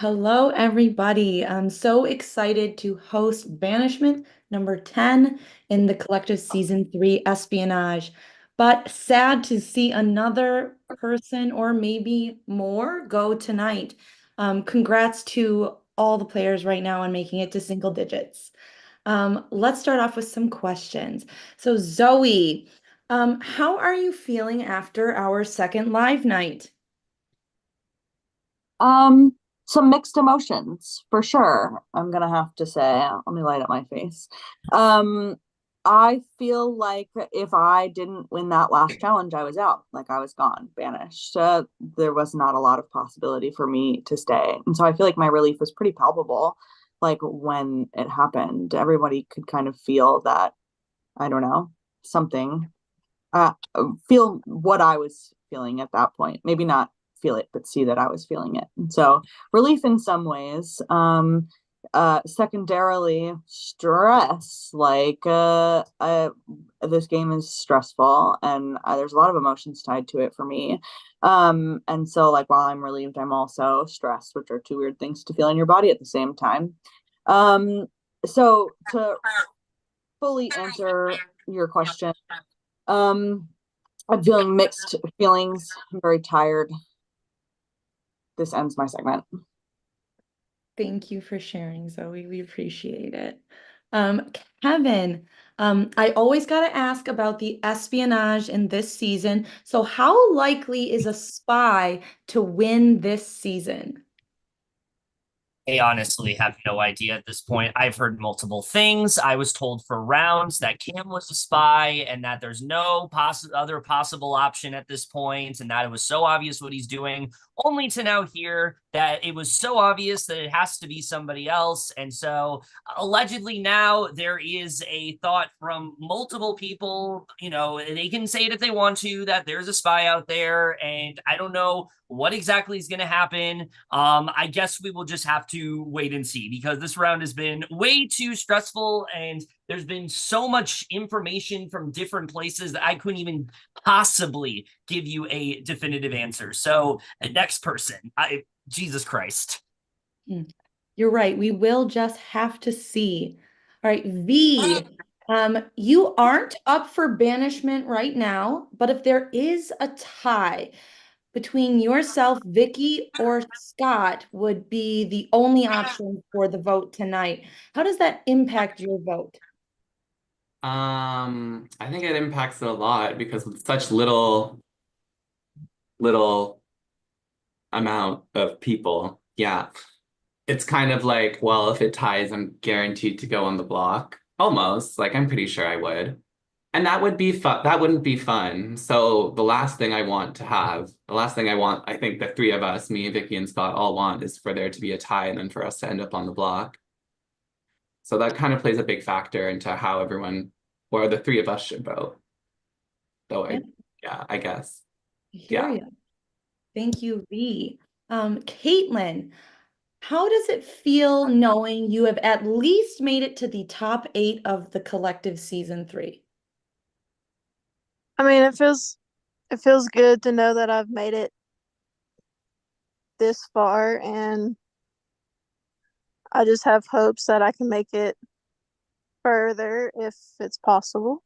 Hello, everybody. I'm so excited to host Banishment number 10 in the collective season 3 Espionage, but sad to see another person or maybe more go tonight. Congrats to all the players right now on making it to single digits. Let's start off with some questions. So, Zoe, how are you feeling after our second live night? Um, some mixed emotions for sure. I'm gonna have to say, let me light up my face. Um, I feel like if I didn't win that last challenge, I was out, like I was gone, banished. There was not a lot of possibility for me to stay. And so I feel like my relief was pretty palpable. Like when it happened, everybody could kind of feel that, I don't know, something uh, feel what I was feeling at that point. Maybe not feel it, but see that I was feeling it. And so relief in some ways. Secondarily, stress. This game is stressful, and there's a lot of emotions tied to it for me. And so like while I'm relieved, I'm also stressed, which are two weird things to feel in your body at the same time. Um, so to fully answer your question, um, I'm feeling mixed feelings. I'm very tired. This ends my segment. Thank you for sharing, Zoe. We appreciate it. Um, Kevin, I always got to ask about the espionage in this season. So, how likely is a spy to win this season? I honestly have no idea at this point. I've heard multiple things. I was told for rounds that Cam was a spy and that there's no other possible option at this point, and that it was so obvious what he's doing, only to now hear that it was so obvious that it has to be somebody else. And so allegedly now there is a thought from multiple people, they can say it if they want to, that there's a spy out there, and I don't know what exactly is going to happen. I guess we will just have to wait and see because this round has been way too stressful and there's been so much information from different places that I couldn't even possibly give you a definitive answer. So, next person, Jesus Christ. Hmm. You're right. We will just have to see. All right, V, you aren't up for banishment right now, but if there is a tie between yourself, Vicky, or Scott would be the only option for the vote tonight. How does that impact your vote? I think it impacts it a lot because with such little amount of people, yeah. It's kind of like, well, if it ties, I'm guaranteed to go on the block. Almost, like I'm pretty sure I would. And that would be fun. That wouldn't be fun. So the last thing I want, I think the three of us, me, Vicky, and Scott all want is for there to be a tie and then for us to end up on the block. So that kind of plays a big factor into how everyone or the three of us should vote. Though Yeah, yeah, I guess. I hear Yeah. you. Thank you, V. Caitlin, how does it feel knowing you have at least made it to the top 8 of the collective season 3? I mean, it feels good to know that I've made it this far, and I just have hopes that I can make it further if it's possible.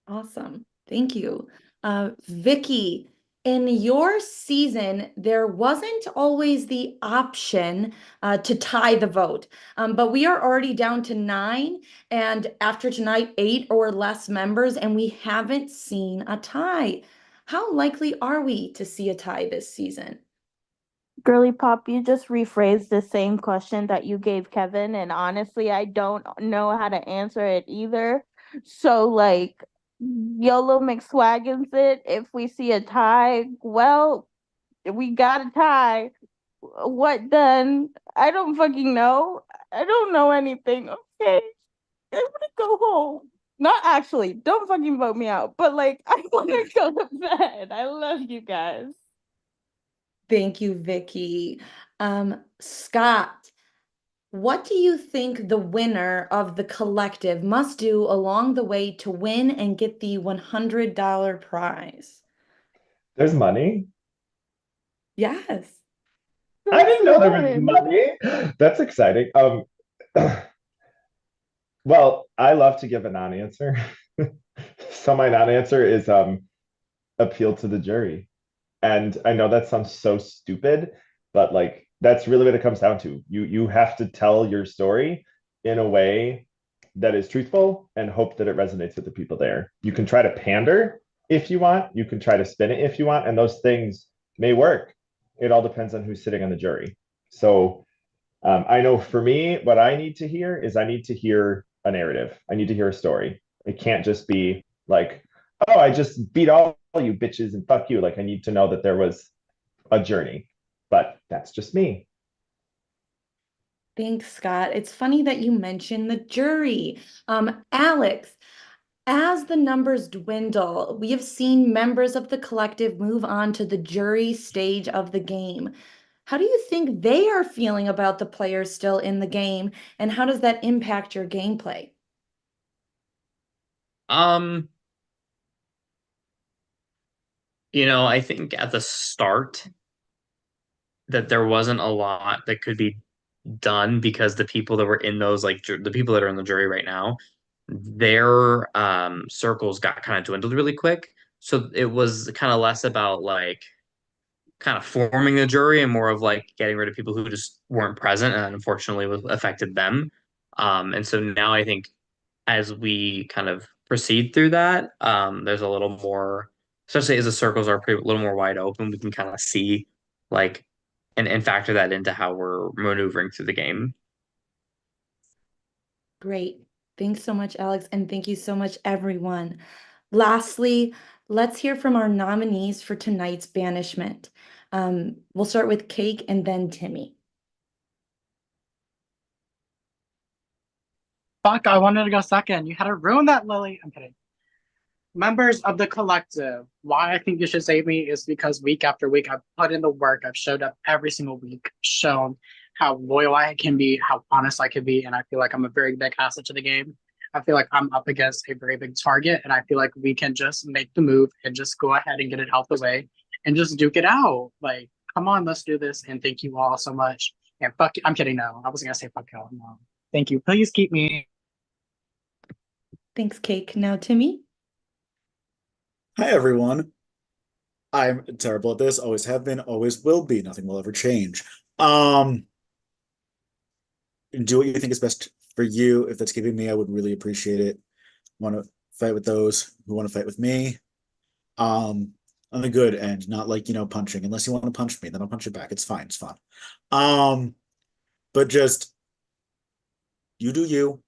Awesome. Thank you. Vicky, in your season, there wasn't always the option to tie the vote, but we are already down to 9, and after tonight, 8 or less members, and we haven't seen a tie. How likely are we to see a tie this season? Girly Pop, you just rephrased the same question that you gave Kevin, and honestly, I don't know how to answer it either. So, like, YOLO McSwaggins it. If we see a tie, well, we got a tie. What then? I don't fucking know. I don't know anything. Okay, I want to go home. Not actually, don't fucking vote me out, but like, I want to go to bed. I love you guys. Thank you, Vicky. Scott, what do you think the winner of the collective must do along the way to win and get the $100 prize? There's money. Yes. I didn't know there was fun. money. That's exciting. Well, I love to give a non-answer. So my non-answer is appeal to the jury. And I know that sounds so stupid, but like that's really what it comes down to. You have to tell your story in a way that is truthful and hope that it resonates with the people there. You can try to pander if you want, you can try to spin it if you want, and those things may work. It all depends on who's sitting on the jury. So I know for me, what I need to hear is I need to hear a narrative. I need to hear a story. It can't just be like, oh, I just beat all you bitches and fuck you. Like I need to know that there was a journey. But that's just me. Thanks, Scott. It's funny that you mentioned the jury. Alex, as the numbers dwindle, we have seen members of the collective move on to the jury stage of the game. How do you think they are feeling about the players still in the game, and how does that impact your gameplay? Um, I think at the start that there wasn't a lot that could be done because the people that were in those the people that are in the jury right now, their circles got kind of dwindled really quick. So it was kind of less about like kind of forming the jury and more of like getting rid of people who just weren't present and unfortunately was affected them. And so now I think as we kind of proceed through that, there's a little more, especially as the circles are a little more wide open, we can kind of see like and factor that into how we're maneuvering through the game. Great. Thanks so much, Alex, and thank you so much, everyone. Lastly, let's hear from our nominees for tonight's banishment. We'll start with Cake and then Timmy. Fuck, I wanted to go second. You had to ruin that, Lily. I'm kidding. Members of the collective, why I think you should save me is because week after week I've put in the work. I've showed up every single week, shown how loyal I can be, how honest I can be, and I feel like I'm a very big asset to the game. I feel like I'm up against a very big target, and I feel like we can just make the move and just go ahead and get it out the way and just duke it out. Like, come on, let's do this. And thank you all so much. And fuck, I'm kidding. No, I wasn't gonna say fuck y'all. No, thank you. Please keep me. Thanks, Cake. Now, Timmy. Hi, everyone. I'm terrible at this, always have been, always will be. Nothing will ever change. Do what you think is best for you. If that's giving me, I would really appreciate it. Want to fight with those who want to fight with me. On the good end, not like, punching. Unless you want to punch me, then I'll punch you back. It's fine. It's fun. But just you do you.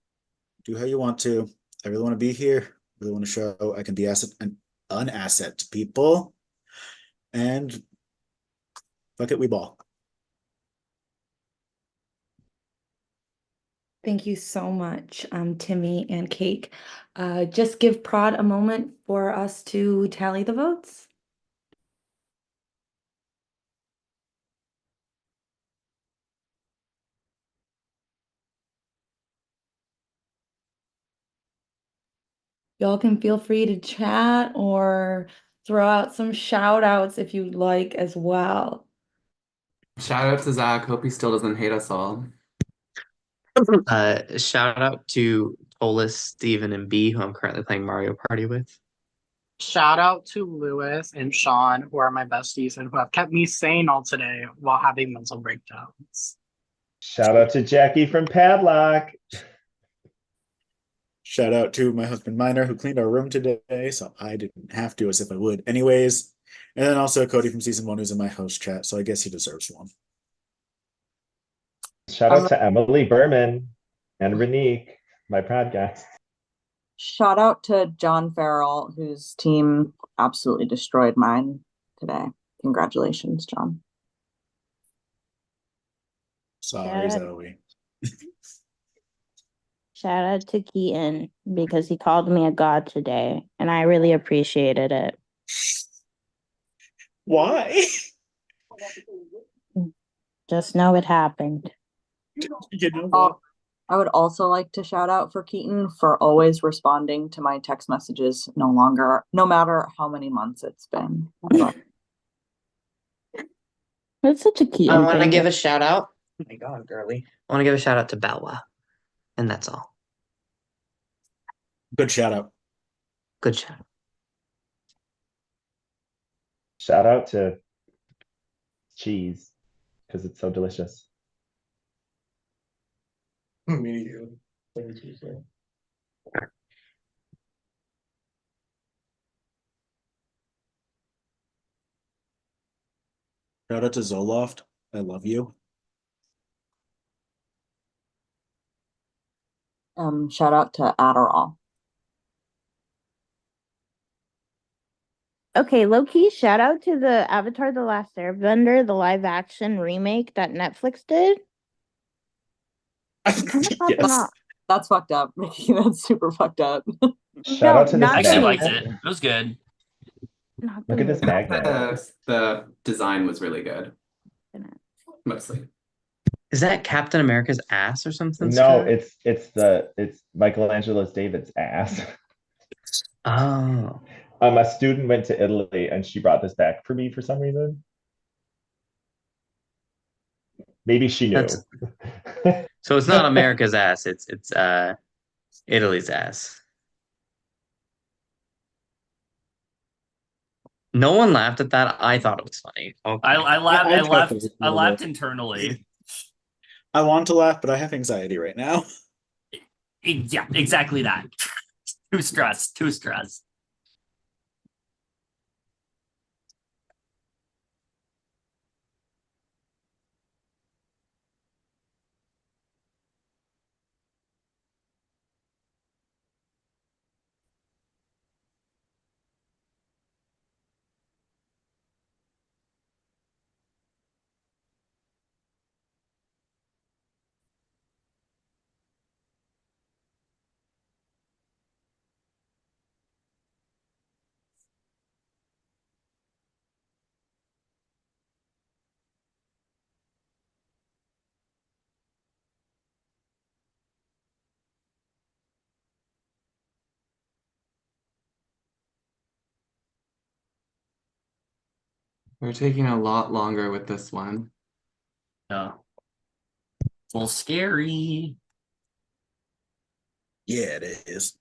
Do how you want to. I really want to be here. Really want to show I can be an asset to people. And fuck it, we ball. Thank you so much, Timmy and Cake. Just give Prod a moment for us to tally the votes. Y'all can feel free to chat or throw out some shout outs if you'd like as well. Shout out to Zach. Hope he still doesn't hate us all. Shout out to Tolis, Steven, and B, who I'm currently playing Mario Party with. Shout out to Lewis and Sean, who are my besties and who have kept me sane all today while having mental breakdowns. Shout out to Jackie from Padlock. Shout out to my husband Minor, who cleaned our room today, so I didn't have to, as if I would anyways. And then also Cody from season 1, who's in my host chat, so I guess he deserves one. Shout out to Emily Berman and Renique, my podcast. Shout out to John Farrell, whose team absolutely destroyed mine today. Congratulations, John. Sorry, Zoe. Shout out to Keaton because he called me a god today, and I really appreciated it. Why? Just know it happened. I would also like to shout out for Keaton for always responding to my text messages no matter how many months it's been. That's such a cute I want to thing. give a shout out. Oh my God, girly. I want to give a shout out to Bow Wow. And that's all. Good shout out. Good shout out. Shout out to cheese because it's so delicious. Me too. Shout out to Zoloft. I love you. Shout out to Adderall. Okay, low key, shout out to the Avatar The Last Airbender, the live action remake that Netflix did. Kind of popping Yes. off. That's fucked up. That's super fucked up. Shout out to not this I actually the- liked magnet. it. It was good. Not the Look at this movie. magnet. The design was really good, mostly. Is that Captain America's ass or something? No, Scott? it's Michelangelo's David's ass. Oh. A student went to Italy and she brought this back for me for some reason. Maybe she knew. So it's not America's ass, it's Italy's ass. No one laughed at that. I thought it was funny. Okay. I laughed. I I laughed. chuckled a I little laughed bit. internally. I want to laugh, but I have anxiety right now. Yeah, exactly that. Too stressed. Too stressed. We're taking a lot longer with this one. Yeah. It's a little scary. Yeah, it is.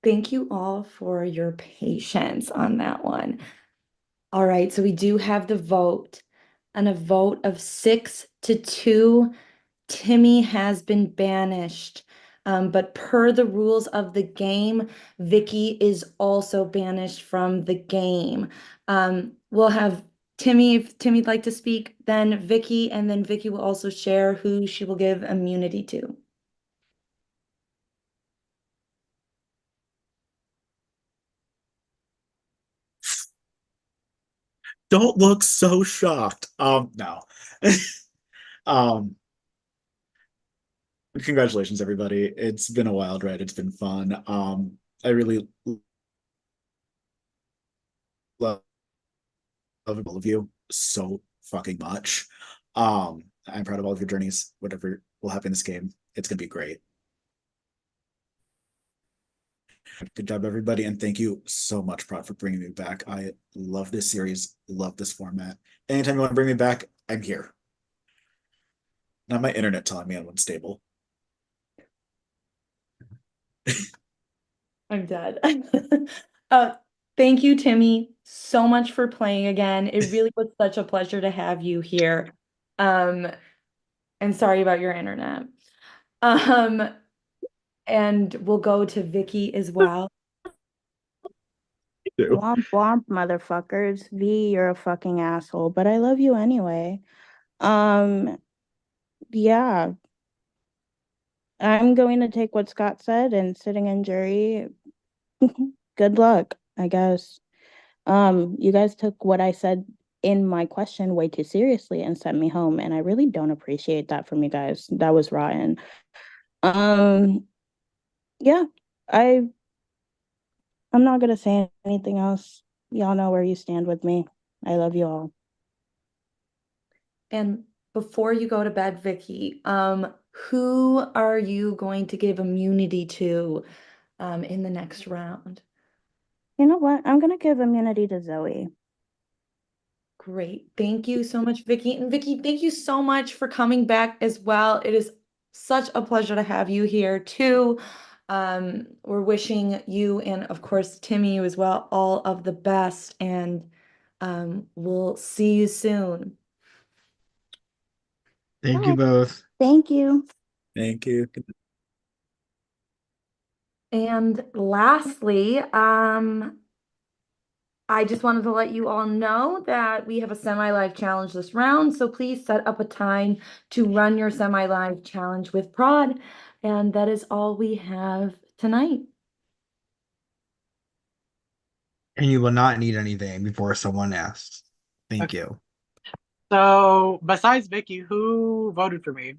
Thank you all for your patience on that one. All right, so we do have the vote, and a vote of 6-2. Timmy has been banished. But per the rules of the game, Vicky is also banished from the game. We'll have Timmy, if Timmy'd like to speak, then Vicky, and then Vicky will also share who she will give immunity to. Don't look so shocked. No. Um, congratulations, everybody. It's been a wild ride. It's been fun. I really love all of you so fucking much. I'm proud of all of your journeys. Whatever will happen in this game, it's gonna be great. Good job, everybody, and thank you so much, Prod, for bringing me back. I love this series, love this format. Anytime you want to bring me back, I'm here. Not my internet telling me I'm unstable. I'm dead. Uh, thank you, Timmy, so much for playing again. It really was such a pleasure to have you here. And sorry about your internet. And we'll go to Vicky as well. too. Womp womp, motherfuckers. V, you're a fucking asshole, but I love you anyway. Yeah, I'm going to take what Scott said and sitting in jury. Good luck, I guess. You guys took what I said in my question way too seriously and sent me home, and I really don't appreciate that from you guys. That was rotten. Yeah, I I'm not gonna say anything else. Y'all know where you stand with me. I love you all. And before you go to bed, Vicky, who are you going to give immunity to in the next round? You know what? I'm gonna give immunity to Zoe. Great. Thank you so much, Vicky. And Vicky, thank you so much for coming back as well. It is such a pleasure to have you here too. We're wishing you and of course Timmy you as well all of the best, and we'll see you soon. Thank you both. Thank you. Thank you. And lastly, I just wanted to let you all know that we have a semi-live challenge this round, so please set up a time to run your semi-live challenge with Prod. And that is all we have tonight. And you will not need anything before someone asks. Thank Okay. you. So besides Vicky, who voted for me?